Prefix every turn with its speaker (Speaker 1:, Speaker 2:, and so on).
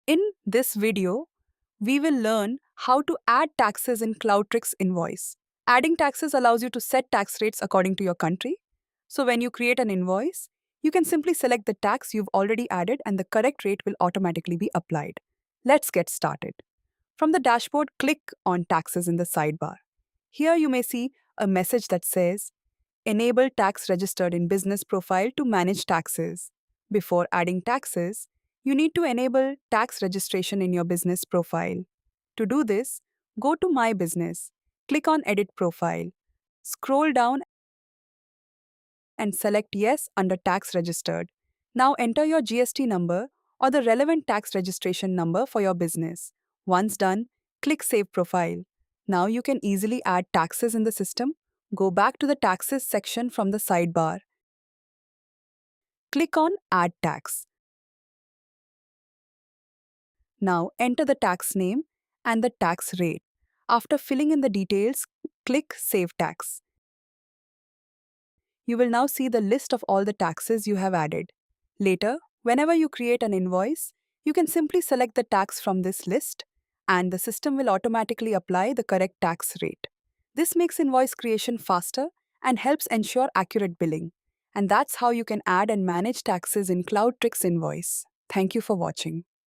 Speaker 1: In this video, we will learn how to add taxes in Cloudtryx Invoice. Adding taxes allows you to set tax rates according to your country. So when you create an invoice, you can simply select the tax you've already added and the correct rate will automatically be applied. Let's get started. From the dashboard, click on Taxes in the sidebar. Here you may see a message that says, Enable tax registered in business profile to manage taxes. Before adding taxes, you need to enable tax registration in your business profile. To do this, go to My Business, click on Edit Profile, scroll down and select Yes under Tax Registered. Now enter your GST number or the relevant tax registration number for your business. Once done, click Save Profile. Now you can easily add taxes in the system. Go back to the Taxes section from the sidebar. Click on Add Tax. Now enter the tax name and the tax rate. After filling in the details, click Save Tax. You will now see the list of all the taxes you have added. Later, whenever you create an invoice, you can simply select the tax from this list and the system will automatically apply the correct tax rate. This makes invoice creation faster and helps ensure accurate billing. And that's how you can add and manage taxes in Cloudtryx Invoice. Thank you for watching.